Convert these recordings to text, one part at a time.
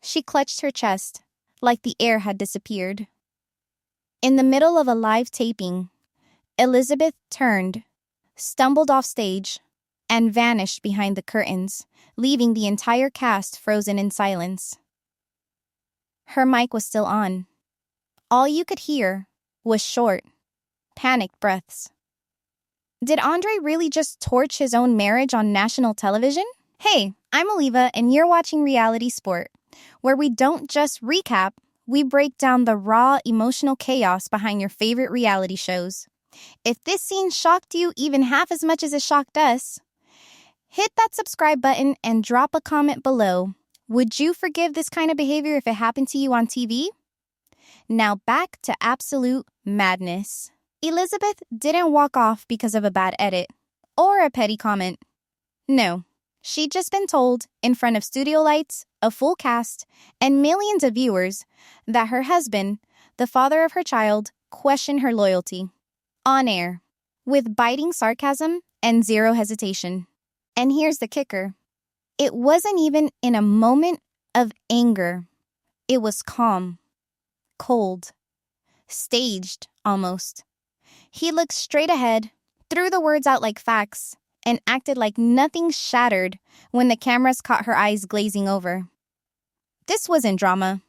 She clutched her chest, like the air had disappeared. In the middle of a live taping, Elizabeth turned, stumbled off stage, and vanished behind the curtains, leaving the entire cast frozen in silence. Her mic was still on. All you could hear was short, panicked breaths. Did Andrei really just torch his own marriage on national television? Hey, I'm Oliva, and you're watching Reality Sport, where we don't just recap, we break down the raw, emotional chaos behind your favorite reality shows. If this scene shocked you even half as much as it shocked us, hit that subscribe button and drop a comment below. Would you forgive this kind of behavior if it happened to you on TV? Now back to absolute madness. Elizabeth didn't walk off because of a bad edit or a petty comment. No, she'd just been told, in front of studio lights, a full cast, and millions of viewers, that her husband, the father of her child, questioned her loyalty. On air, with biting sarcasm and zero hesitation. And here's the kicker. It wasn't even in a moment of anger. It was calm, cold, staged almost. He looked straight ahead, threw the words out like facts, and acted like nothing shattered when the cameras caught her eyes glazing over. This wasn't drama.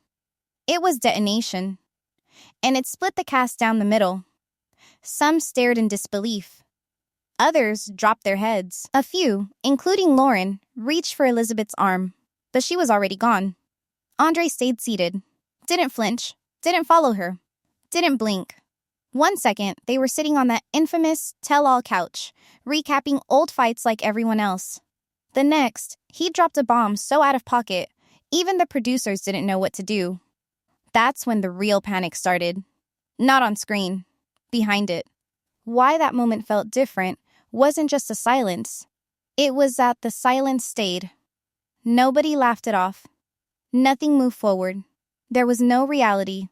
It was detonation. And it split the cast down the middle. Some stared in disbelief. Others dropped their heads. A few, including Lauren, reached for Elizabeth's arm, but she was already gone. Andrei stayed seated, didn't flinch, didn't follow her, didn't blink. 1 second, they were sitting on that infamous tell-all couch, recapping old fights like everyone else. The next, he dropped a bomb so out of pocket, even the producers didn't know what to do. That's when the real panic started. Not on screen, behind it. Why that moment felt different wasn't just a silence. It was that the silence stayed. Nobody laughed it off. Nothing moved forward. There was no reality.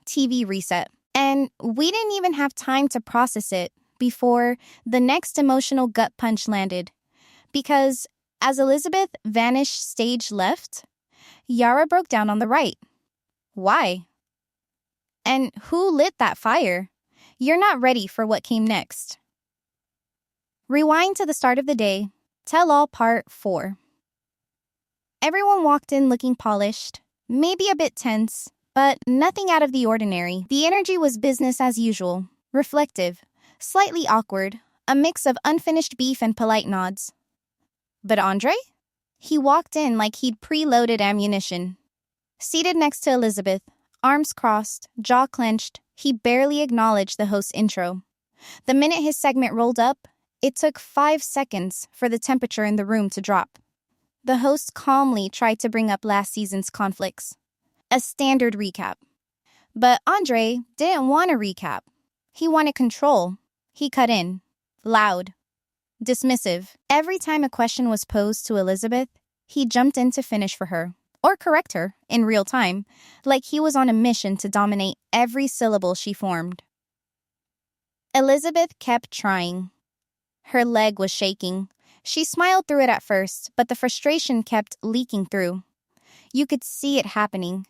TV reset. And we didn't even have time to process it before the next emotional gut punch landed. Because as Elizabeth vanished stage left, Yara broke down on the right. Why? And who lit that fire? You're not ready for what came next. Rewind to the start of the day. Tell all part 4. Everyone walked in looking polished, maybe a bit tense, but nothing out of the ordinary. The energy was business as usual, reflective, slightly awkward, a mix of unfinished beef and polite nods. But Andrei? He walked in like he'd preloaded ammunition. Seated next to Elizabeth, arms crossed, jaw clenched, he barely acknowledged the host's intro. The minute his segment rolled up, it took 5 seconds for the temperature in the room to drop. The host calmly tried to bring up last season's conflicts. A standard recap. But Andrei didn't want a recap. He wanted control. He cut in. Loud. Dismissive. Every time a question was posed to Elizabeth, he jumped in to finish for her. Or correct her, in real time, like he was on a mission to dominate every syllable she formed. Elizabeth kept trying. Her leg was shaking. She smiled through it at first, but the frustration kept leaking through. You could see it happening.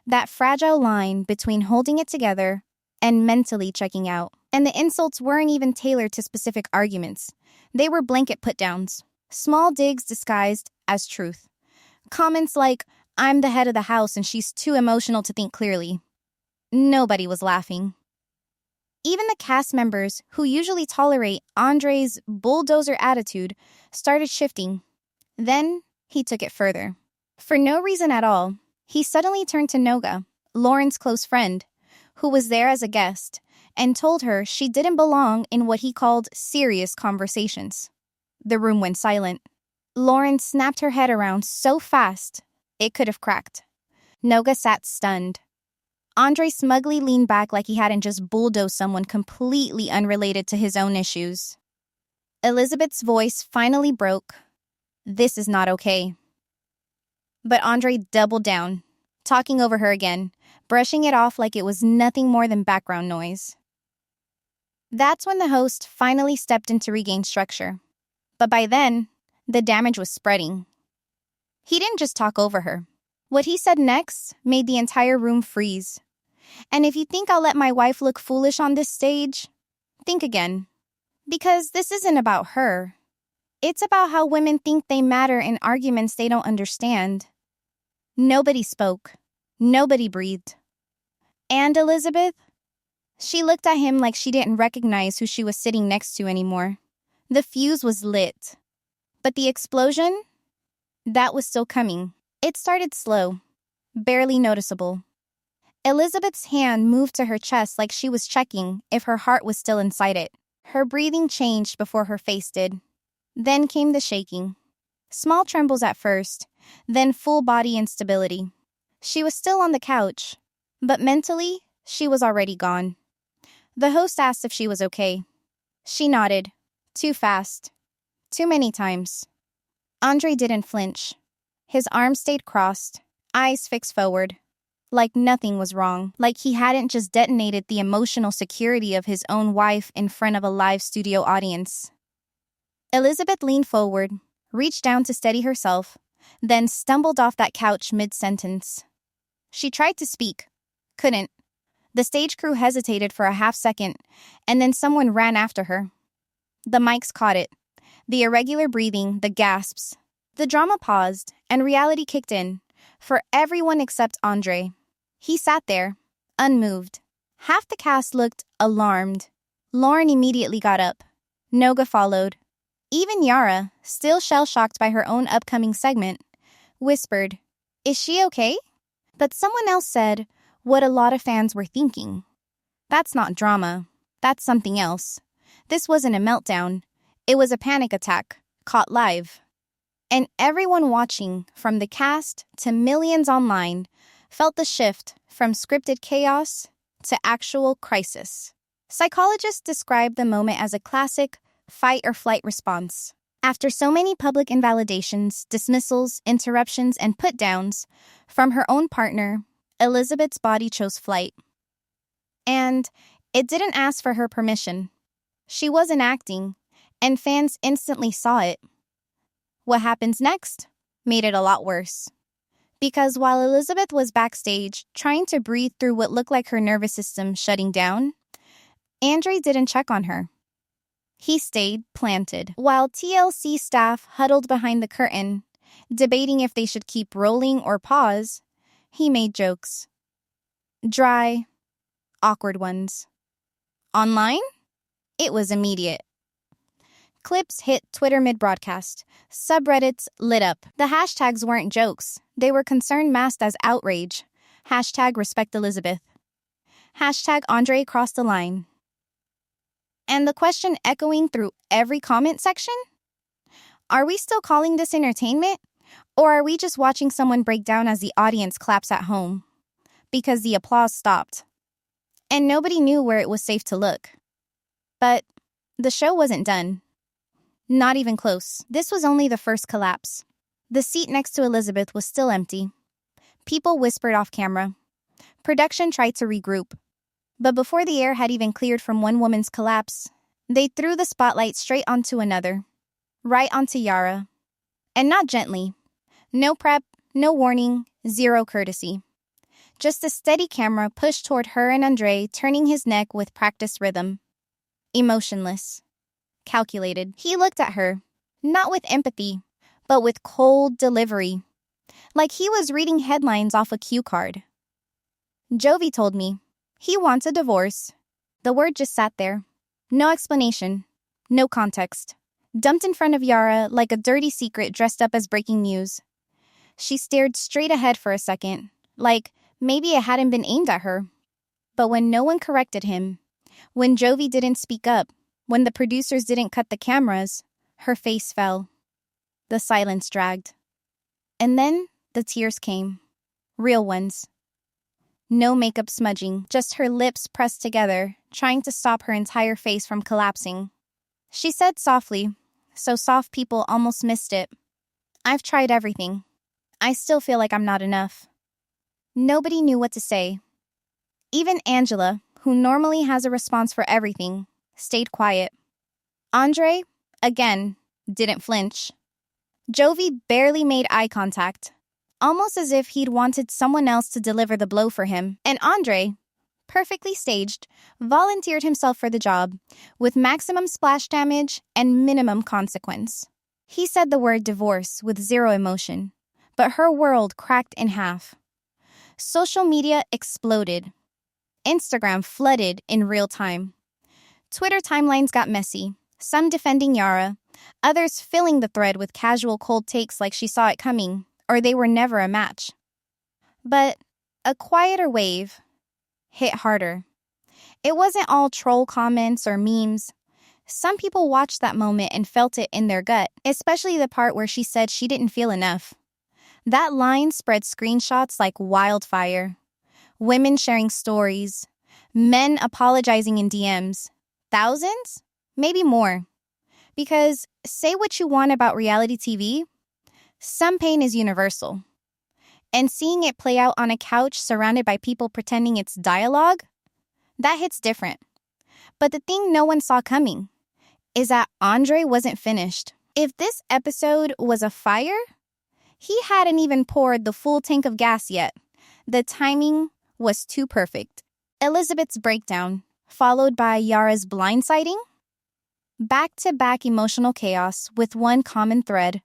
That fragile line between holding it together and mentally checking out. And the insults weren't even tailored to specific arguments. They were blanket put-downs. Small digs disguised as truth. Comments like, "I'm the head of the house and she's too emotional to think clearly." Nobody was laughing. Even the cast members, who usually tolerate Andrei's bulldozer attitude, started shifting. Then he took it further. For no reason at all, he suddenly turned to Noga, Lauren's close friend, who was there as a guest, and told her she didn't belong in what he called serious conversations. The room went silent. Lauren snapped her head around so fast, it could have cracked. Noga sat stunned. Andrei smugly leaned back like he hadn't just bulldozed someone completely unrelated to his own issues. Elizabeth's voice finally broke. "This is not okay." But Andrei doubled down, talking over her again, brushing it off like it was nothing more than background noise. That's when the host finally stepped in to regain structure. But by then, the damage was spreading. He didn't just talk over her. What he said next made the entire room freeze. And if you think I'll let my wife look foolish on this stage, think again. Because this isn't about her. It's about how women think they matter in arguments they don't understand. Nobody spoke. Nobody breathed. And Elizabeth? She looked at him like she didn't recognize who she was sitting next to anymore. The fuse was lit. But the explosion? That was still coming. It started slow, barely noticeable. Elizabeth's hand moved to her chest like she was checking if her heart was still inside it. Her breathing changed before her face did. Then came the shaking. Small trembles at first, then full body instability. She was still on the couch, but mentally, she was already gone. The host asked if she was okay. She nodded. Too fast. Too many times. Andrei didn't flinch. His arms stayed crossed, eyes fixed forward. Like nothing was wrong, like he hadn't just detonated the emotional security of his own wife in front of a live studio audience. Elizabeth leaned forward, reached down to steady herself, then stumbled off that couch mid-sentence. She tried to speak. Couldn't. The stage crew hesitated for a half second, and then someone ran after her. The mics caught it. The irregular breathing, the gasps. The drama paused, and reality kicked in, for everyone except Andrei. He sat there, unmoved. Half the cast looked alarmed. Lauren immediately got up. Noga followed. Even Yara, still shell-shocked by her own upcoming segment, whispered, "Is she okay?" But someone else said what a lot of fans were thinking. That's not drama. That's something else. This wasn't a meltdown. It was a panic attack, caught live. And everyone watching, from the cast to millions online, felt the shift from scripted chaos to actual crisis. Psychologists describe the moment as a classic fight-or-flight response. After so many public invalidations, dismissals, interruptions, and put-downs from her own partner, Elizabeth's body chose flight. And it didn't ask for her permission. She wasn't acting, and fans instantly saw it. What happens next made it a lot worse. Because while Elizabeth was backstage trying to breathe through what looked like her nervous system shutting down, Andrei didn't check on her. He stayed planted. While TLC staff huddled behind the curtain, debating if they should keep rolling or pause, he made jokes. Dry, awkward ones. Online? It was immediate. Clips hit Twitter mid-broadcast. Subreddits lit up. The hashtags weren't jokes. They were concern masked as outrage. Hashtag respect Elizabeth. Hashtag Andrei crossed the line. And the question echoing through every comment section? Are we still calling this entertainment? Or are we just watching someone break down as the audience claps at home? Because the applause stopped. And nobody knew where it was safe to look. But the show wasn't done. Not even close. This was only the first collapse. The seat next to Elizabeth was still empty. People whispered off camera. Production tried to regroup. But before the air had even cleared from one woman's collapse, they threw the spotlight straight onto another. Right onto Yara. And not gently. No prep, no warning, zero courtesy. Just a steady camera pushed toward her and Andrei, turning his neck with practiced rhythm. Emotionless. Calculated. He looked at her, not with empathy, but with cold delivery. Like he was reading headlines off a cue card. Jovi told me, he wants a divorce. The word just sat there. No explanation. No context. Dumped in front of Yara like a dirty secret dressed up as breaking news. She stared straight ahead for a second, like maybe it hadn't been aimed at her. But when no one corrected him, when Jovi didn't speak up, when the producers didn't cut the cameras, her face fell. The silence dragged. And then the tears came. Real ones. No makeup smudging, just her lips pressed together, trying to stop her entire face from collapsing. She said softly, so soft people almost missed it, "I've tried everything. I still feel like I'm not enough." Nobody knew what to say. Even Angela, who normally has a response for everything, stayed quiet. Andrei, again, didn't flinch. Jovi barely made eye contact. almost as if he'd wanted someone else to deliver the blow for him. And Andrei, perfectly staged, volunteered himself for the job, with maximum splash damage and minimum consequence. He said the word divorce with zero emotion, but her world cracked in half. Social media exploded. Instagram flooded in real time. Twitter timelines got messy, some defending Yara, others filling the thread with casual cold takes like she saw it coming, or they were never a match. But a quieter wave hit harder. It wasn't all troll comments or memes. Some people watched that moment and felt it in their gut, especially the part where she said she didn't feel enough. That line spread screenshots like wildfire. Women sharing stories, men apologizing in DMs. Thousands? Maybe more. Because say what you want about reality TV, some pain is universal. And seeing it play out on a couch surrounded by people pretending it's dialogue, that hits different. But the thing no one saw coming is that Andrei wasn't finished. If this episode was a fire, he hadn't even poured the full tank of gas yet. The timing was too perfect. Elizabeth's breakdown, followed by Yara's blindsiding. Back-to-back emotional chaos with one common thread,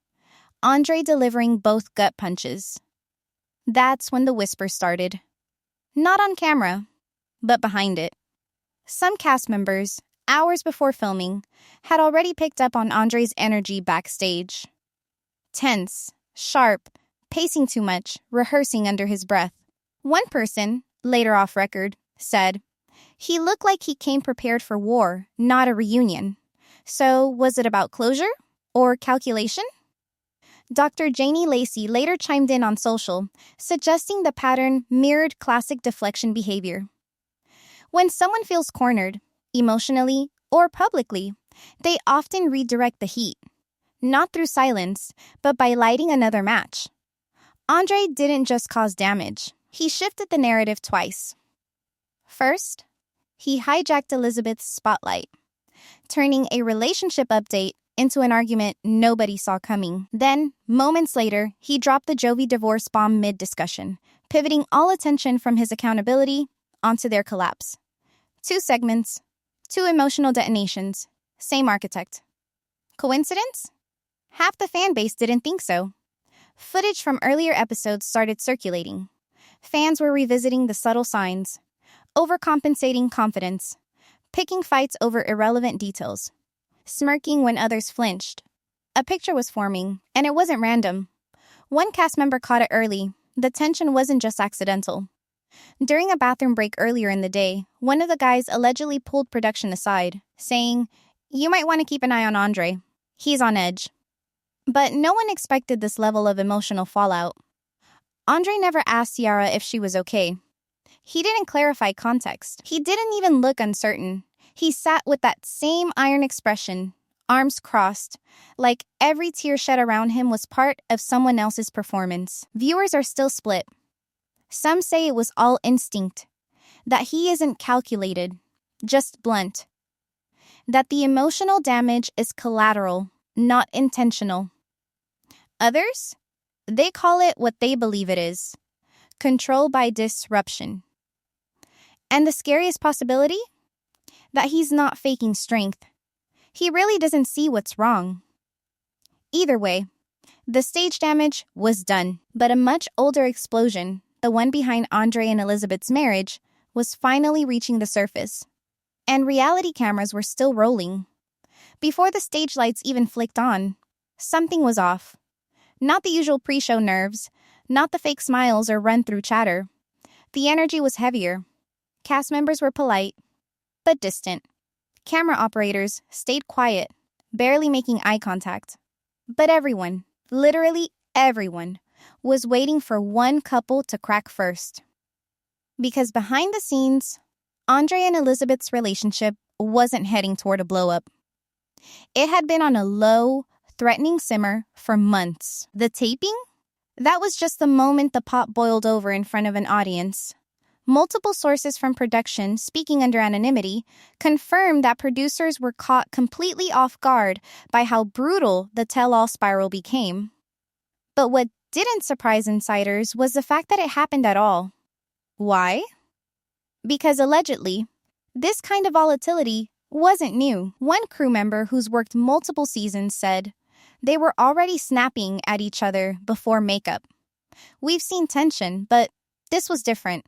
Andrei delivering both gut punches. That's when the whisper started. Not on camera, but behind it. Some cast members, hours before filming, had already picked up on Andrei's energy backstage. Tense, sharp, pacing too much, rehearsing under his breath. One person, later off record, said, "He looked like he came prepared for war, not a reunion." So, was it about closure? Or calculation? Dr. Janie Lacey later chimed in on social, suggesting the pattern mirrored classic deflection behavior. When someone feels cornered, emotionally or publicly, they often redirect the heat, not through silence, but by lighting another match. Andrei didn't just cause damage. He shifted the narrative twice. First, he hijacked Elizabeth's spotlight, turning a relationship update into an argument nobody saw coming. Then, moments later, he dropped the Jovi divorce bomb mid-discussion, pivoting all attention from his accountability onto their collapse. 2 segments, 2 emotional detonations, same architect. Coincidence? Half the fan base didn't think so. Footage from earlier episodes started circulating. Fans were revisiting the subtle signs, overcompensating confidence, picking fights over irrelevant details, smirking when others flinched. A picture was forming, and it wasn't random. One cast member caught it early. The tension wasn't just accidental. During a bathroom break earlier in the day, one of the guys allegedly pulled production aside, saying, "You might want to keep an eye on Andrei. He's on edge." But no one expected this level of emotional fallout. Andrei never asked Yara if she was okay. He didn't clarify context. He didn't even look uncertain. He sat with that same iron expression, arms crossed, like every tear shed around him was part of someone else's performance. Viewers are still split. Some say it was all instinct, that he isn't calculated, just blunt, that the emotional damage is collateral, not intentional. Others, they call it what they believe it is, control by disruption. And the scariest possibility? That he's not faking strength. He really doesn't see what's wrong. Either way, the stage damage was done. But a much older explosion, the one behind Andrei and Elizabeth's marriage, was finally reaching the surface. And reality cameras were still rolling. Before the stage lights even flicked on, something was off. Not the usual pre-show nerves, not the fake smiles or run-through chatter. The energy was heavier. Cast members were polite, but distant. Camera operators stayed quiet, barely making eye contact. But everyone, literally everyone, was waiting for one couple to crack first. Because behind the scenes, Andrei and Elizabeth's relationship wasn't heading toward a blow-up. It had been on a low, threatening simmer for months. The taping? That was just the moment the pot boiled over in front of an audience. Multiple sources from production, speaking under anonymity, confirmed that producers were caught completely off guard by how brutal the tell-all spiral became. But what didn't surprise insiders was the fact that it happened at all. Why? Because allegedly, this kind of volatility wasn't new. One crew member who's worked multiple seasons said they were already snapping at each other before makeup. We've seen tension, but this was different.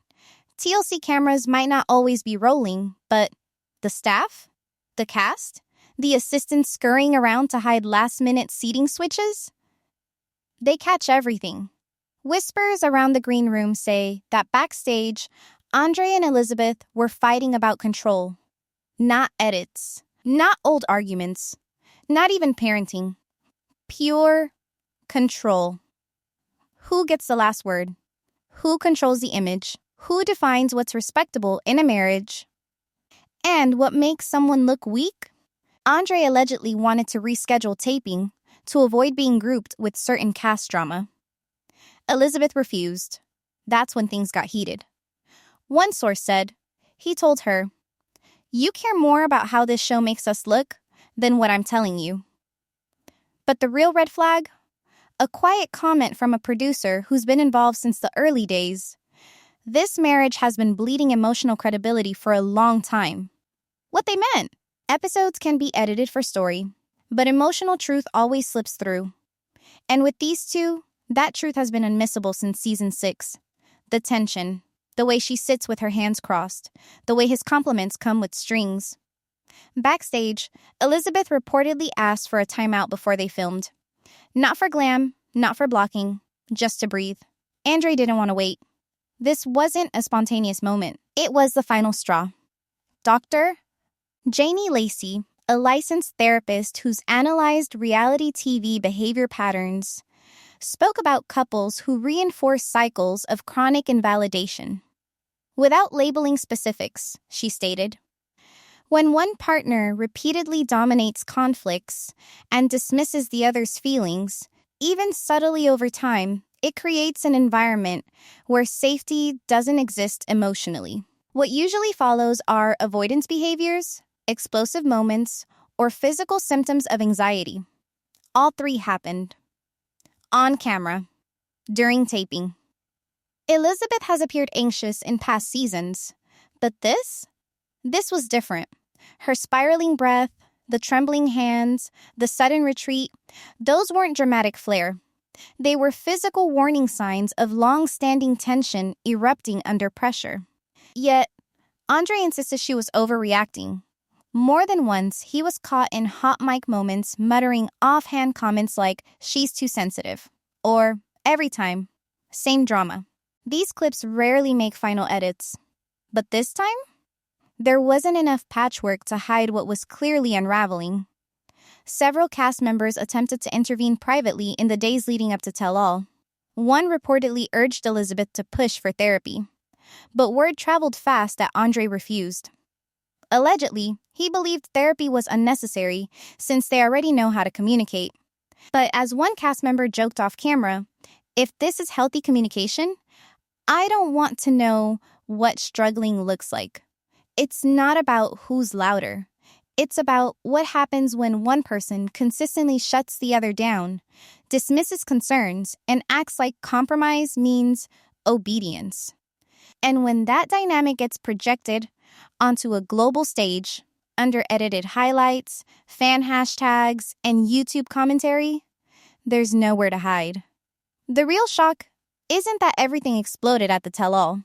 TLC cameras might not always be rolling, but the staff? The cast? The assistants scurrying around to hide last-minute seating switches? They catch everything. Whispers around the green room say that backstage, Andrei and Elizabeth were fighting about control. Not edits. Not old arguments. Not even parenting. Pure control. Who gets the last word? Who controls the image? Who defines what's respectable in a marriage? And what makes someone look weak? Andrei allegedly wanted to reschedule taping to avoid being grouped with certain cast drama. Elizabeth refused. That's when things got heated. One source said, he told her, "You care more about how this show makes us look than what I'm telling you." But the real red flag? A quiet comment from a producer who's been involved since the early days. This marriage has been bleeding emotional credibility for a long time. What they meant? Episodes can be edited for story, but emotional truth always slips through. And with these two, that truth has been unmissable since season 6. The tension, the way she sits with her hands crossed, the way his compliments come with strings. Backstage, Elizabeth reportedly asked for a timeout before they filmed. Not for glam, not for blocking, just to breathe. Andrei didn't want to wait. This wasn't a spontaneous moment. It was the final straw. Dr. Janie Lacey, a licensed therapist who's analyzed reality TV behavior patterns, spoke about couples who reinforce cycles of chronic invalidation. Without labeling specifics, she stated, when one partner repeatedly dominates conflicts and dismisses the other's feelings, even subtly over time, it creates an environment where safety doesn't exist emotionally. What usually follows are avoidance behaviors, explosive moments, or physical symptoms of anxiety. All 3 happened. On camera. During taping. Elizabeth has appeared anxious in past seasons, but this was different. Her spiraling breath, the trembling hands, the sudden retreat, those weren't dramatic flair. They were physical warning signs of long-standing tension erupting under pressure. Yet, Andrei insisted she was overreacting. More than once, he was caught in hot mic moments muttering offhand comments like, "She's too sensitive," or, "Every time, same drama." These clips rarely make final edits. But this time, there wasn't enough patchwork to hide what was clearly unraveling. Several cast members attempted to intervene privately in the days leading up to Tell All. One reportedly urged Elizabeth to push for therapy, but word traveled fast that Andrei refused. Allegedly, he believed therapy was unnecessary since they already know how to communicate. But as one cast member joked off camera, if this is healthy communication, I don't want to know what struggling looks like. It's not about who's louder. It's about what happens when one person consistently shuts the other down, dismisses concerns, and acts like compromise means obedience. And when that dynamic gets projected onto a global stage, under edited highlights, fan hashtags, and YouTube commentary, there's nowhere to hide. The real shock isn't that everything exploded at the tell-all.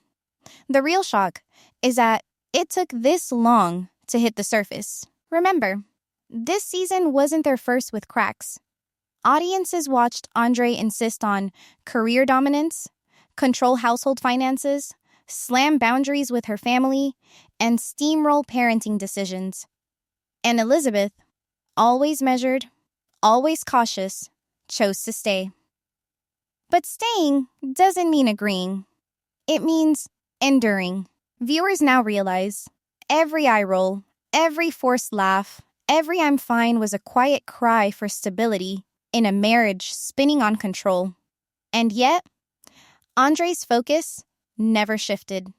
The real shock is that it took this long to hit the surface. Remember, this season wasn't their first with cracks. Audiences watched Andrei insist on career dominance, control household finances, slam boundaries with her family, and steamroll parenting decisions. And Elizabeth, always measured, always cautious, chose to stay. But staying doesn't mean agreeing. It means enduring. Viewers now realize every eye roll, every forced laugh, every "I'm fine" was a quiet cry for stability in a marriage spinning on control. And yet, Andrei's focus never shifted.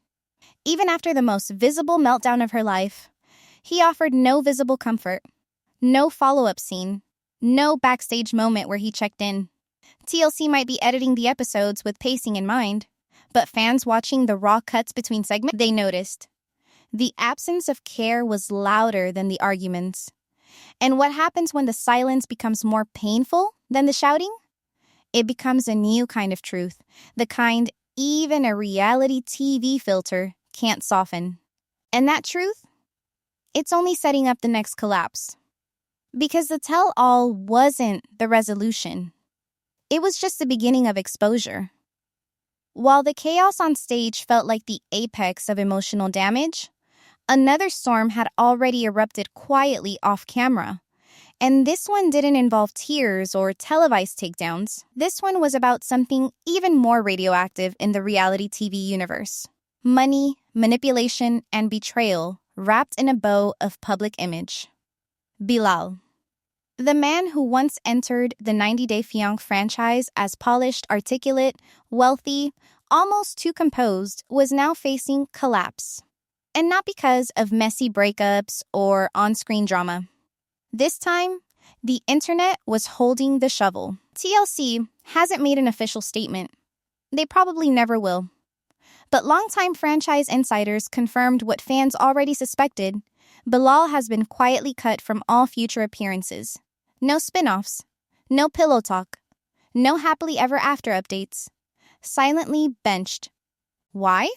Even after the most visible meltdown of her life, he offered no visible comfort, no follow-up scene, no backstage moment where he checked in. TLC might be editing the episodes with pacing in mind, but fans watching the raw cuts between segments, they noticed. The absence of care was louder than the arguments. And what happens when the silence becomes more painful than the shouting? It becomes a new kind of truth, the kind even a reality TV filter can't soften. And that truth? It's only setting up the next collapse. Because the tell-all wasn't the resolution. It was just the beginning of exposure. While the chaos on stage felt like the apex of emotional damage, another storm had already erupted quietly off camera. And this one didn't involve tears or televised takedowns. This one was about something even more radioactive in the reality TV universe. Money, manipulation, and betrayal wrapped in a bow of public image. Bilal. The man who once entered the 90 Day Fiancé franchise as polished, articulate, wealthy, almost too composed, was now facing collapse. And not because of messy breakups or on-screen drama. This time, the internet was holding the shovel. TLC hasn't made an official statement. They probably never will. But longtime franchise insiders confirmed what fans already suspected. Bilal has been quietly cut from all future appearances. No spin-offs. No pillow talk. No happily ever after updates. Silently benched. Why?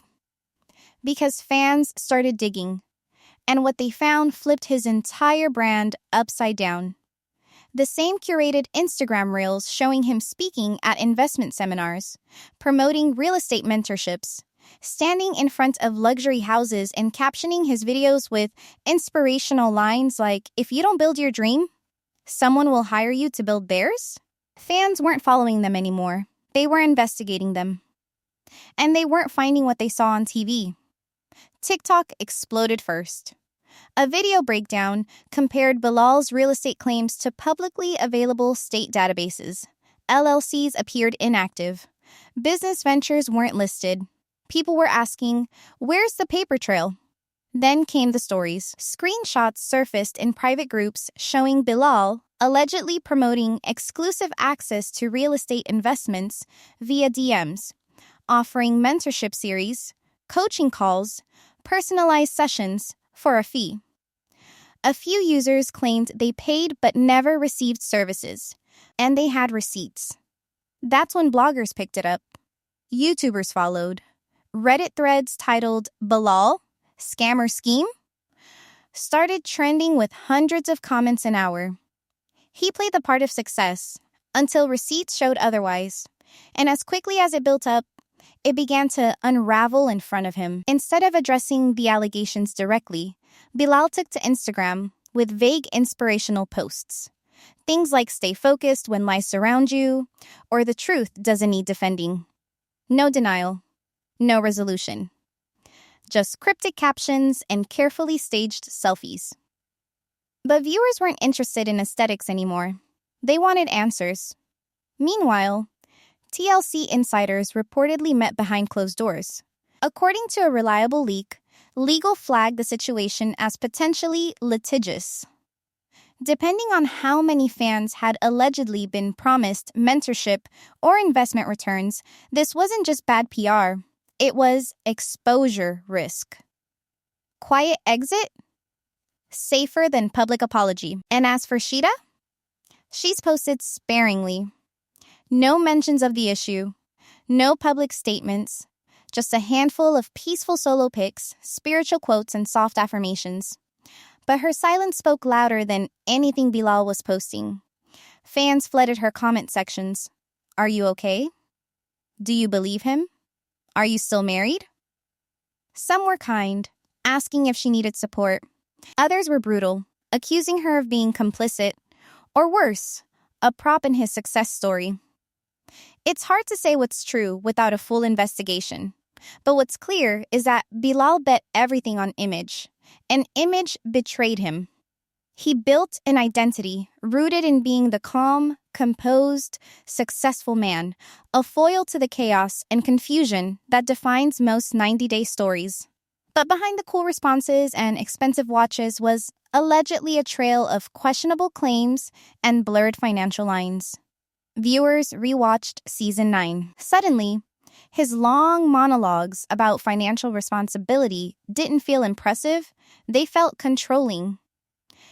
Because fans started digging. And what they found flipped his entire brand upside down. The same curated Instagram reels showing him speaking at investment seminars, promoting real estate mentorships, standing in front of luxury houses and captioning his videos with inspirational lines like, "If you don't build your dream, someone will hire you to build theirs." Fans weren't following them anymore. They were investigating them. And they weren't finding what they saw on TV. TikTok exploded first. A video breakdown compared Bilal's real estate claims to publicly available state databases. LLCs appeared inactive. Business ventures weren't listed. People were asking, where's the paper trail? Then came the stories. Screenshots surfaced in private groups showing Bilal allegedly promoting exclusive access to real estate investments via DMs, offering mentorship series, coaching calls, personalized sessions for a fee. A few users claimed they paid but never received services, and they had receipts. That's when bloggers picked it up. YouTubers followed. Reddit threads titled "Bilal? Scammer Scheme?" started trending with hundreds of comments an hour. He played the part of success until receipts showed otherwise, and as quickly as it built up, it began to unravel in front of him. Instead of addressing the allegations directly, Bilal took to Instagram with vague inspirational posts. Things like "stay focused when lies surround you," or "the truth doesn't need defending." No denial. No resolution. Just cryptic captions and carefully staged selfies. But viewers weren't interested in aesthetics anymore. They wanted answers. Meanwhile, TLC insiders reportedly met behind closed doors. According to a reliable leak, legal flagged the situation as potentially litigious. Depending on how many fans had allegedly been promised mentorship or investment returns, this wasn't just bad PR. It was exposure risk. Quiet exit? Safer than public apology. And as for Sheeta? She's posted sparingly. No mentions of the issue. No public statements. Just a handful of peaceful solo pics, spiritual quotes, and soft affirmations. But her silence spoke louder than anything Bilal was posting. Fans flooded her comment sections. Are you okay? Do you believe him? Are you still married? Some were kind, asking if she needed support. Others were brutal, accusing her of being complicit, or worse, a prop in his success story. It's hard to say what's true without a full investigation. But what's clear is that Bilal bet everything on image, and image betrayed him. He built an identity rooted in being the calm, composed, successful man, a foil to the chaos and confusion that defines most 90-day stories. But behind the cool responses and expensive watches was allegedly a trail of questionable claims and blurred financial lines. viewers rewatched season 9. Suddenly, his long monologues about financial responsibility didn't feel impressive, they felt controlling.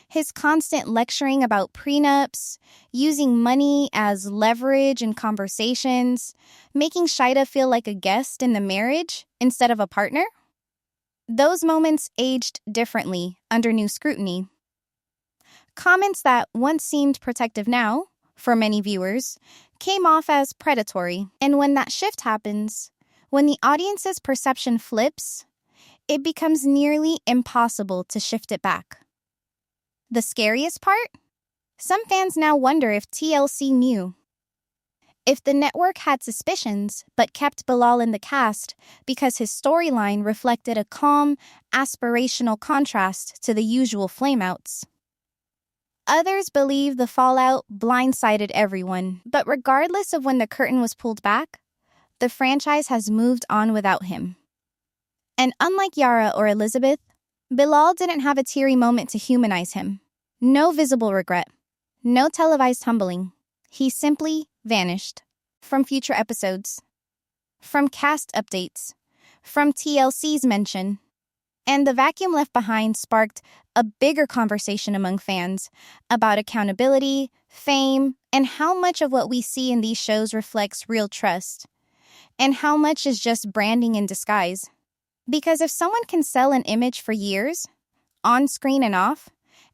His constant lecturing about prenups, using money as leverage in conversations, making Shida feel like a guest in the marriage instead of a partner. Those moments aged differently under new scrutiny. Comments that once seemed protective now, for many viewers, came off as predatory. And when that shift happens, when the audience's perception flips, it becomes nearly impossible to shift it back. The scariest part? Some fans now wonder if TLC knew. If the network had suspicions but kept Bilal in the cast because his storyline reflected a calm, aspirational contrast to the usual flameouts. Others believe the fallout blindsided everyone, but regardless of when the curtain was pulled back, the franchise has moved on without him. And unlike Yara or Elizabeth, Bilal didn't have a teary moment to humanize him. No visible regret. No televised humbling. He simply vanished. From future episodes. From cast updates. From TLC's mention. And the vacuum left behind sparked a bigger conversation among fans about accountability, fame, and how much of what we see in these shows reflects real trust, and how much is just branding in disguise. Because if someone can sell an image for years, on screen and off,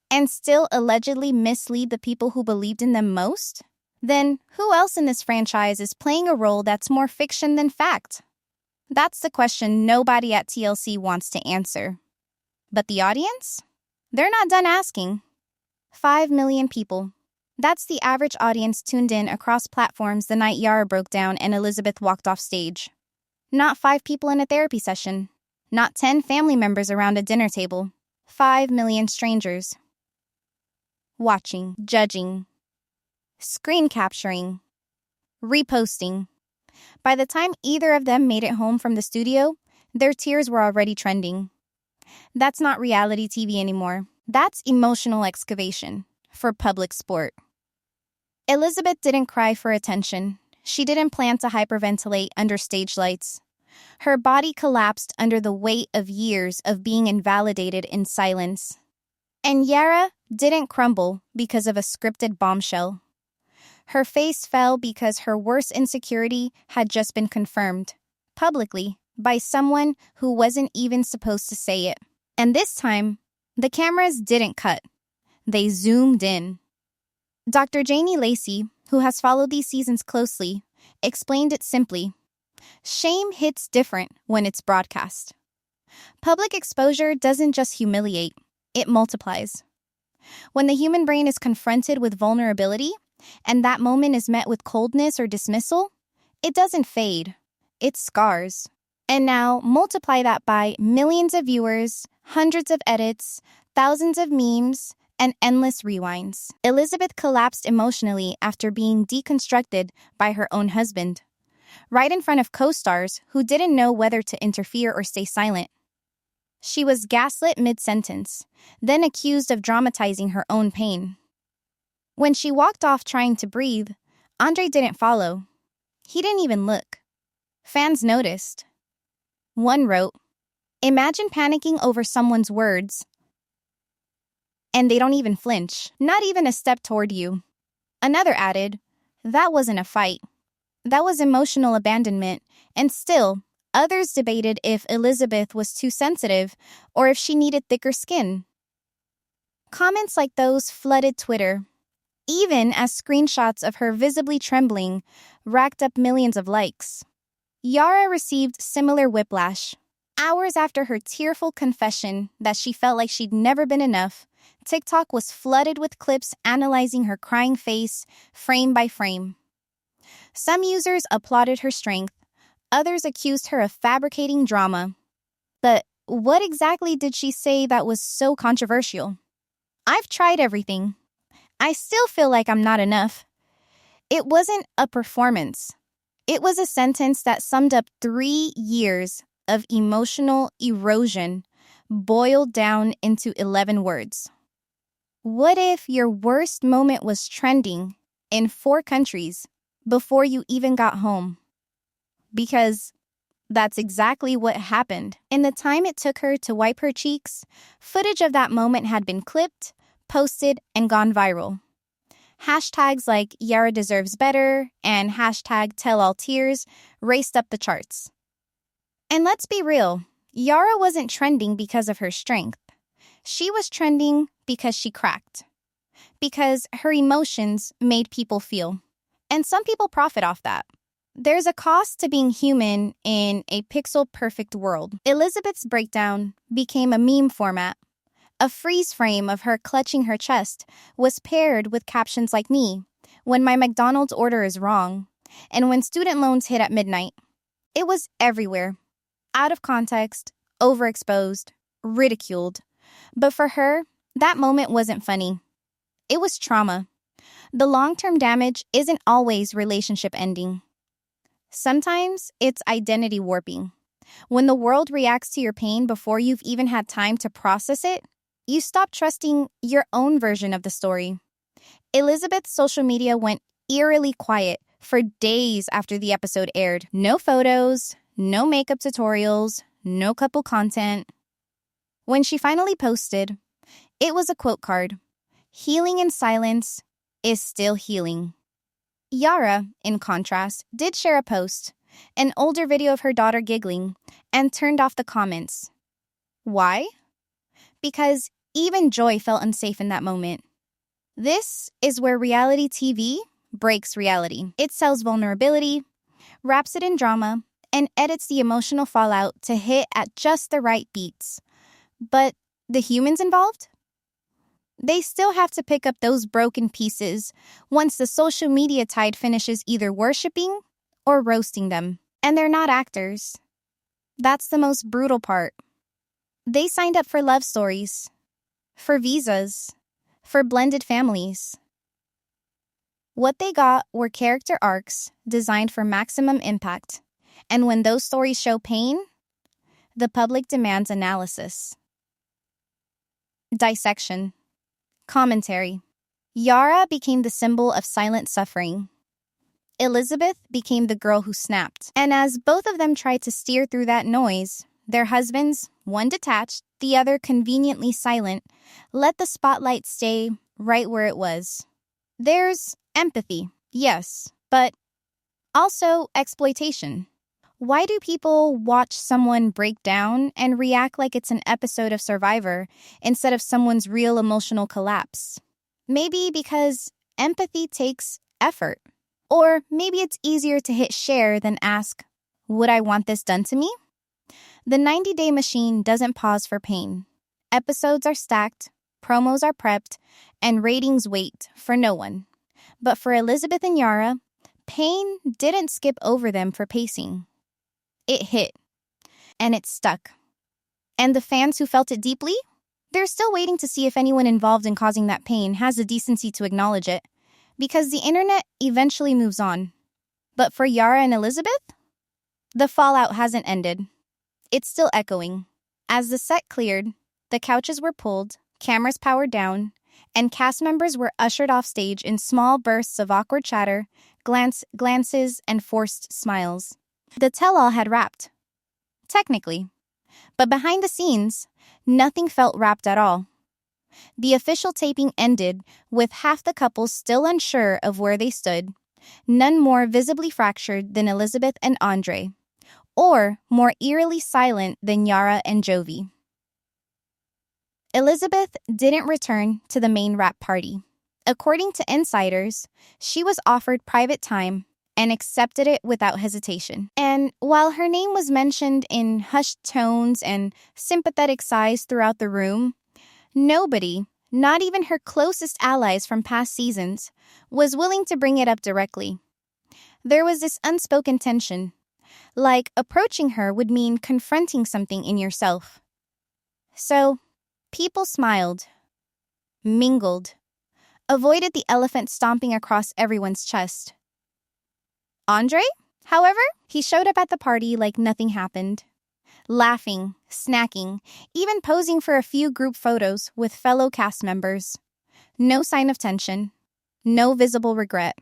and still allegedly mislead the people who believed in them most, then who else in this franchise is playing a role that's more fiction than fact? That's the question nobody at TLC wants to answer. But the audience? They're not done asking. 5 million people. That's the average audience tuned in across platforms the night Yara broke down and Elizabeth walked off stage. Not 5 people in a therapy session. Not 10 family members around a dinner table. 5 million strangers. Watching, judging, screen capturing, reposting. By the time either of them made it home from the studio, their tears were already trending. That's not reality TV anymore. That's emotional excavation for public sport. Elizabeth didn't cry for attention. She didn't plan to hyperventilate under stage lights. Her body collapsed under the weight of years of being invalidated in silence. And Yara didn't crumble because of a scripted bombshell. Her face fell because her worst insecurity had just been confirmed, publicly, by someone who wasn't even supposed to say it. And this time, the cameras didn't cut. They zoomed in. Dr. Janie Lacey, who has followed these seasons closely, explained it simply. Shame hits different when it's broadcast. Public exposure doesn't just humiliate, it multiplies. When the human brain is confronted with vulnerability, and that moment is met with coldness or dismissal, it doesn't fade. It scars. And now multiply that by millions of viewers, hundreds of edits, thousands of memes, and endless rewinds. Elizabeth collapsed emotionally after being deconstructed by her own husband, right in front of co-stars who didn't know whether to interfere or stay silent. She was gaslit mid-sentence, then accused of dramatizing her own pain. When she walked off trying to breathe, Andrei didn't follow. He didn't even look. Fans noticed. One wrote, "Imagine panicking over someone's words, and they don't even flinch, not even a step toward you." Another added, "That wasn't a fight. That was emotional abandonment," and still, others debated if Elizabeth was too sensitive or if she needed thicker skin. Comments like those flooded Twitter, even as screenshots of her visibly trembling racked up millions of likes. Yara received similar whiplash. Hours after her tearful confession that she felt like she'd never been enough, TikTok was flooded with clips analyzing her crying face, frame by frame. Some users applauded her strength, others accused her of fabricating drama. But what exactly did she say that was so controversial? "I've tried everything. I still feel like I'm not enough." It wasn't a performance. It was a sentence that summed up 3 years of emotional erosion boiled down into 11 words. What if your worst moment was trending in 4 countries before you even got home. Because that's exactly what happened. In the time it took her to wipe her cheeks, footage of that moment had been clipped, posted, and gone viral. Hashtags like Yara deserves better and hashtag tell all tears raced up the charts. And let's be real, Yara wasn't trending because of her strength. She was trending because she cracked. Because her emotions made people feel. And some people profit off that. There's a cost to being human in a pixel-perfect world. Elizabeth's breakdown became a meme format. A freeze frame of her clutching her chest was paired with captions like me, when my McDonald's order is wrong, and when student loans hit at midnight. It was everywhere. Out of context, overexposed, ridiculed. But for her, that moment wasn't funny. It was trauma. The long-term damage isn't always relationship ending. Sometimes it's identity warping. When the world reacts to your pain before you've even had time to process it, you stop trusting your own version of the story. Elizabeth's social media went eerily quiet for days after the episode aired. No photos, no makeup tutorials, no couple content. When she finally posted, it was a quote card. Healing in silence is still healing. Yara, in contrast, did share a post, an older video of her daughter giggling, and turned off the comments. Why? Because even Joy felt unsafe in that moment. This is where reality TV breaks reality. It sells vulnerability, wraps it in drama, and edits the emotional fallout to hit at just the right beats. But the humans involved? They still have to pick up those broken pieces once the social media tide finishes either worshiping or roasting them. And they're not actors. That's the most brutal part. They signed up for love stories, for visas, for blended families. What they got were character arcs designed for maximum impact. And when those stories show pain, the public demands analysis. Dissection. Commentary. Yara became the symbol of silent suffering. Elizabeth became the girl who snapped. And as both of them tried to steer through that noise, their husbands, one detached, the other conveniently silent, let the spotlight stay right where it was. There's empathy, yes, but also exploitation. Why do people watch someone break down and react like it's an episode of Survivor instead of someone's real emotional collapse? Maybe because empathy takes effort. Or maybe it's easier to hit share than ask, would I want this done to me? The 90-day machine doesn't pause for pain. Episodes are stacked, promos are prepped, and ratings wait for no one. But for Elizabeth and Yara, pain didn't skip over them for pacing. It hit, and it stuck. And the fans who felt it deeply? They're still waiting to see if anyone involved in causing that pain has the decency to acknowledge it, because the internet eventually moves on. But for Yara and Elizabeth, the fallout hasn't ended. It's still echoing. As the set cleared, the couches were pulled, cameras powered down, and cast members were ushered off stage in small bursts of awkward chatter, glances, and forced smiles. The tell-all had wrapped. Technically. But behind the scenes, nothing felt wrapped at all. The official taping ended with half the couple still unsure of where they stood, none more visibly fractured than Elizabeth and Andrei, or more eerily silent than Yara and Jovi. Elizabeth didn't return to the main wrap party. According to insiders, she was offered private time and accepted it without hesitation. And while her name was mentioned in hushed tones and sympathetic sighs throughout the room, nobody, not even her closest allies from past seasons, was willing to bring it up directly. There was this unspoken tension, like approaching her would mean confronting something in yourself. So, people smiled, mingled, avoided the elephant stomping across everyone's chest. Andrei, however, he showed up at the party like nothing happened. Laughing, snacking, even posing for a few group photos with fellow cast members. No sign of tension. No visible regret.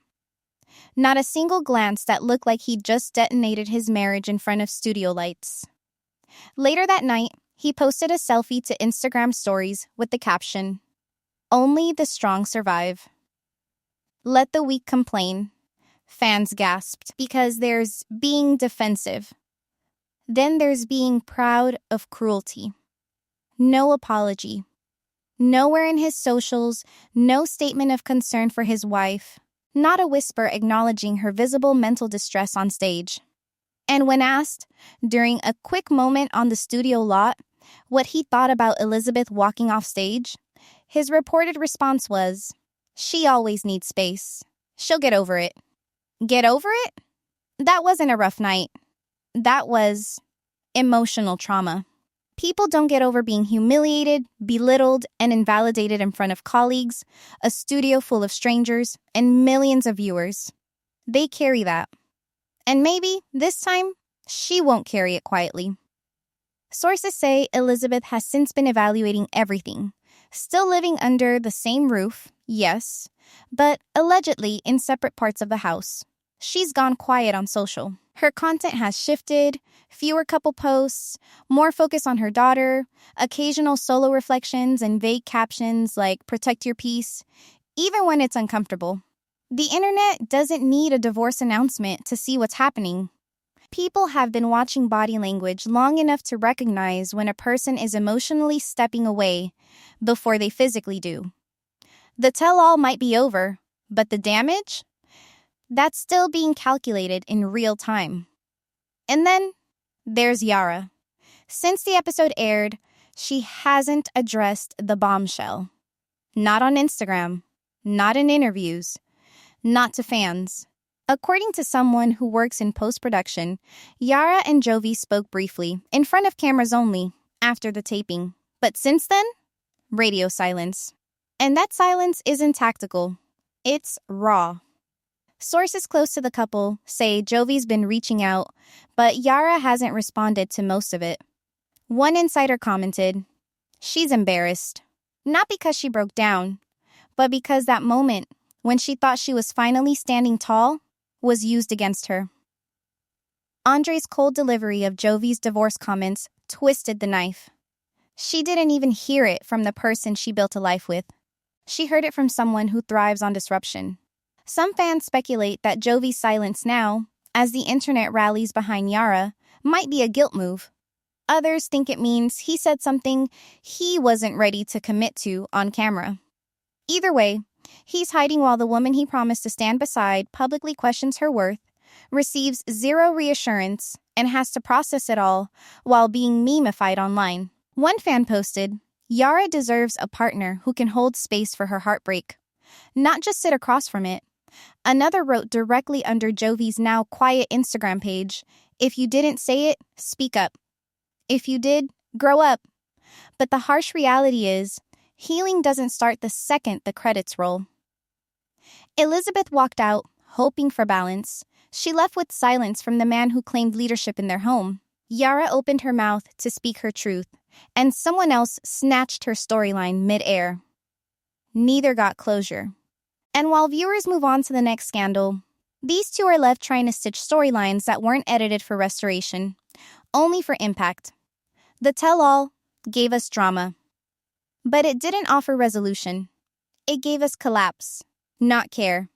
Not a single glance that looked like he'd just detonated his marriage in front of studio lights. Later that night, he posted a selfie to Instagram stories with the caption, "Only the strong survive." Let the weak complain. Fans gasped because there's being defensive. Then there's being proud of cruelty. No apology. Nowhere in his socials, no statement of concern for his wife. Not a whisper acknowledging her visible mental distress on stage. And when asked, during a quick moment on the studio lot, what he thought about Elizabeth walking off stage, his reported response was, "She always needs space. She'll get over it." Get over it? That wasn't a rough night. That was emotional trauma. People don't get over being humiliated, belittled, and invalidated in front of colleagues, a studio full of strangers, and millions of viewers. They carry that. And maybe, this time, she won't carry it quietly. Sources say Elizabeth has since been evaluating everything, still living under the same roof, yes, but allegedly in separate parts of the house. She's gone quiet on social. Her content has shifted, fewer couple posts, more focus on her daughter, occasional solo reflections and vague captions like "protect your peace," even when it's uncomfortable. The internet doesn't need a divorce announcement to see what's happening. People have been watching body language long enough to recognize when a person is emotionally stepping away before they physically do. The tell-all might be over, but the damage? That's still being calculated in real time. And then there's Yara. Since the episode aired, she hasn't addressed the bombshell. Not on Instagram, not in interviews, not to fans. According to someone who works in post-production, Yara and Jovi spoke briefly, in front of cameras only, after the taping. But since then, radio silence. And that silence isn't tactical. It's raw. Sources close to the couple say Jovi's been reaching out, but Yara hasn't responded to most of it. One insider commented, "She's embarrassed. Not because she broke down, but because that moment, when she thought she was finally standing tall, was used against her." Andrei's cold delivery of Jovi's divorce comments twisted the knife. She didn't even hear it from the person she built a life with. She heard it from someone who thrives on disruption. Some fans speculate that Jovi's silence now, as the internet rallies behind Yara, might be a guilt move. Others think it means he said something he wasn't ready to commit to on camera. Either way, he's hiding while the woman he promised to stand beside publicly questions her worth, receives zero reassurance, and has to process it all while being meme-ified online. One fan posted, "Yara deserves a partner who can hold space for her heartbreak, not just sit across from it." Another wrote directly under Jovi's now quiet Instagram page, "If you didn't say it, speak up. If you did, grow up." But the harsh reality is, healing doesn't start the second the credits roll. Elizabeth walked out, hoping for balance. She left with silence from the man who claimed leadership in their home. Yara opened her mouth to speak her truth, and someone else snatched her storyline mid-air. Neither got closure. And while viewers move on to the next scandal, these two are left trying to stitch storylines that weren't edited for restoration, only for impact. The tell-all gave us drama, but it didn't offer resolution. It gave us collapse, not care.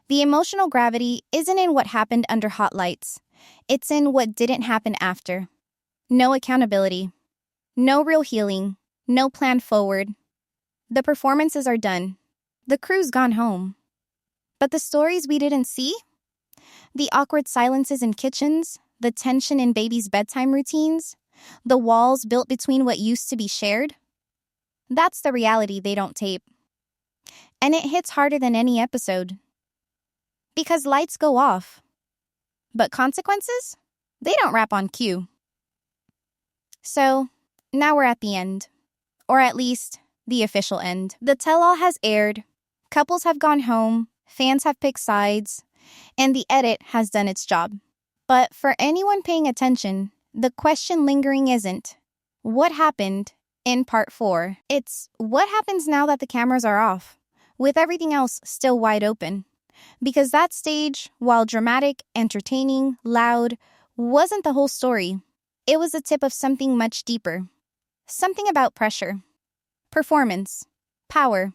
The emotional gravity isn't in what happened under hot lights. It's in what didn't happen after. No accountability. No real healing. No plan forward. The performances are done. The crew's gone home. But the stories we didn't see? The awkward silences in kitchens, the tension in babies' bedtime routines, the walls built between what used to be shared? That's the reality they don't tape. And it hits harder than any episode. Because lights go off. But consequences? They don't wrap on cue. So, now we're at the end. Or at least, the official end. The tell-all has aired. Couples have gone home, fans have picked sides, and the edit has done its job. But for anyone paying attention, the question lingering isn't, what happened in part 4? It's, what happens now that the cameras are off, with everything else still wide open? Because that stage, while dramatic, entertaining, loud, wasn't the whole story. It was the tip of something much deeper. Something about pressure, performance, power,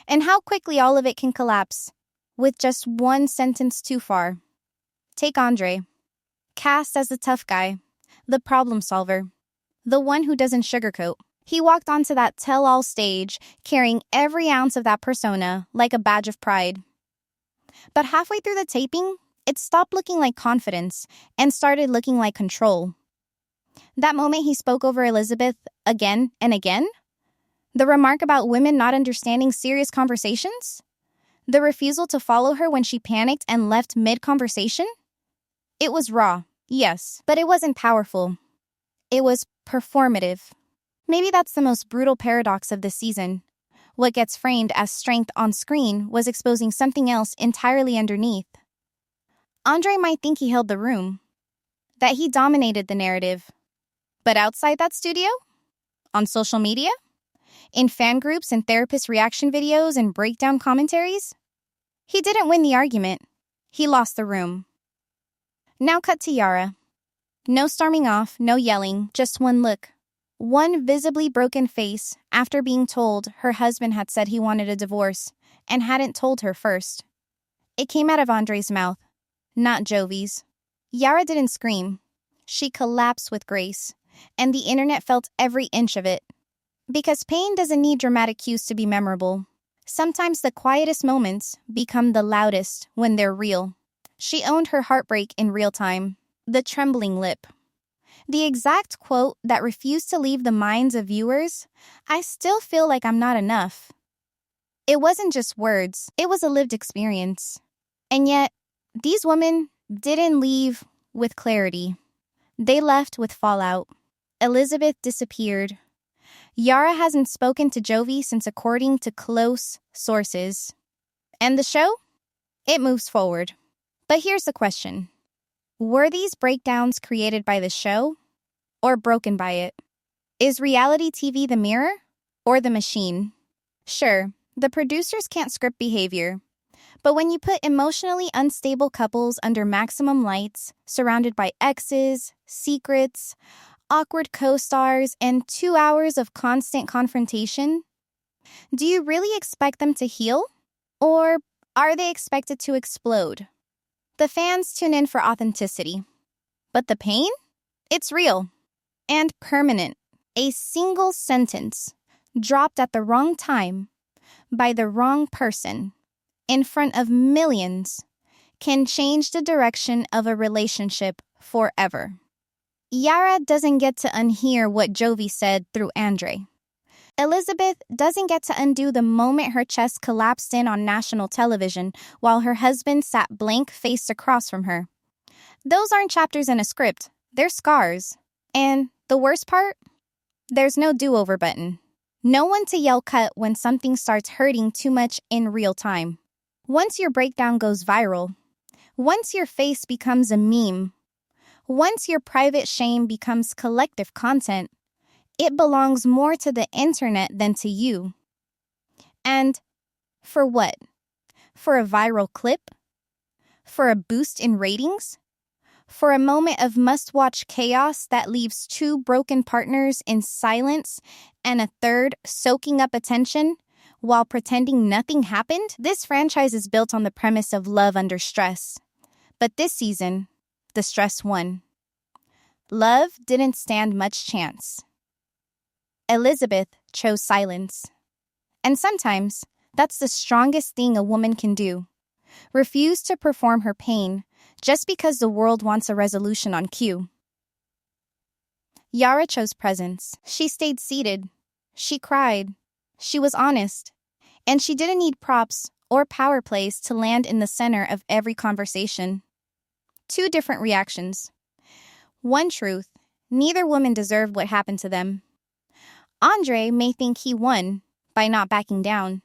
and how quickly all of it can collapse with just one sentence too far. Take Andrei, cast as the tough guy, the problem solver, the one who doesn't sugarcoat. He walked onto that tell-all stage carrying every ounce of that persona like a badge of pride. But halfway through the taping, it stopped looking like confidence and started looking like control. That moment he spoke over Elizabeth again and again, the remark about women not understanding serious conversations, the refusal to follow her when she panicked and left mid-conversation. It was raw, yes, but it wasn't powerful. It was performative. Maybe that's the most brutal paradox of this season. What gets framed as strength on screen was exposing something else entirely underneath. Andrei might think he held the room, that he dominated the narrative. But outside that studio? On social media? In fan groups and therapist reaction videos and breakdown commentaries? He didn't win the argument. He lost the room. Now cut to Yara. No storming off, no yelling, just one look. One visibly broken face after being told her husband had said he wanted a divorce and hadn't told her first. It came out of Andrei's mouth, not Jovi's. Yara didn't scream. She collapsed with grace, and the internet felt every inch of it. Because pain doesn't need dramatic cues to be memorable. Sometimes the quietest moments become the loudest when they're real. She owned her heartbreak in real time. The trembling lip. The exact quote that refused to leave the minds of viewers, "I still feel like I'm not enough." It wasn't just words, it was a lived experience. And yet, these women didn't leave with clarity. They left with fallout. Elizabeth disappeared. Yara hasn't spoken to Jovi since, according to close sources. And the show? It moves forward. But here's the question. Were these breakdowns created by the show or broken by it? Is reality TV the mirror or the machine? Sure, the producers can't script behavior, but when you put emotionally unstable couples under maximum lights, surrounded by exes, secrets, awkward co-stars, and 2 hours of constant confrontation, do you really expect them to heal? Or are they expected to explode? The fans tune in for authenticity. But the pain? It's real and permanent. A single sentence dropped at the wrong time by the wrong person in front of millions can change the direction of a relationship forever. Yara doesn't get to unhear what Jovi said through Andrei. Elizabeth doesn't get to undo the moment her chest collapsed in on national television while her husband sat blank-faced across from her. Those aren't chapters in a script. They're scars. And the worst part? There's no do-over button. No one to yell cut when something starts hurting too much in real time. Once your breakdown goes viral, once your face becomes a meme, once your private shame becomes collective content, it belongs more to the internet than to you. And for what? For a viral clip? For a boost in ratings? For a moment of must-watch chaos that leaves 2 broken partners in silence and a third soaking up attention while pretending nothing happened? This franchise is built on the premise of love under stress. But this season, the stress won. Love didn't stand much chance. Elizabeth chose silence. And sometimes, that's the strongest thing a woman can do. Refuse to perform her pain just because the world wants a resolution on cue. Yara chose presence. She stayed seated. She cried. She was honest. And she didn't need props or power plays to land in the center of every conversation. 2 different reactions. One truth, neither woman deserved what happened to them. Andrei may think he won by not backing down.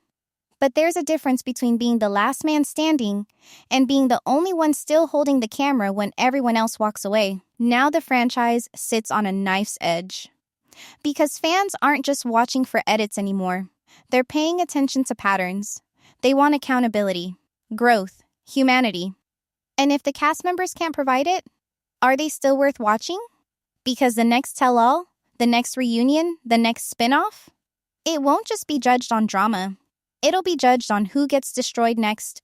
But there's a difference between being the last man standing and being the only one still holding the camera when everyone else walks away. Now the franchise sits on a knife's edge. Because fans aren't just watching for edits anymore. They're paying attention to patterns. They want accountability. growth, humanity. And if the cast members can't provide it, are they still worth watching? Because the next tell-all, the next reunion, the next spin-off, it won't just be judged on drama. It'll be judged on who gets destroyed next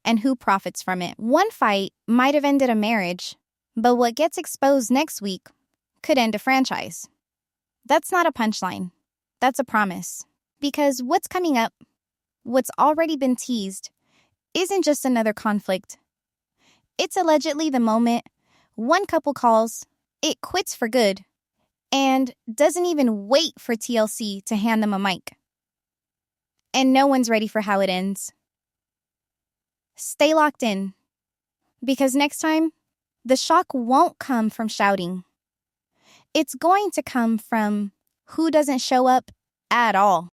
and who profits from it. One fight might have ended a marriage, but what gets exposed next week could end a franchise. That's not a punchline. That's a promise. Because what's coming up, what's already been teased, isn't just another conflict. It's allegedly the moment one couple calls, it quits for good, and doesn't even wait for TLC to hand them a mic. And no one's ready for how it ends. Stay locked in, because next time, the shock won't come from shouting. It's going to come from who doesn't show up at all.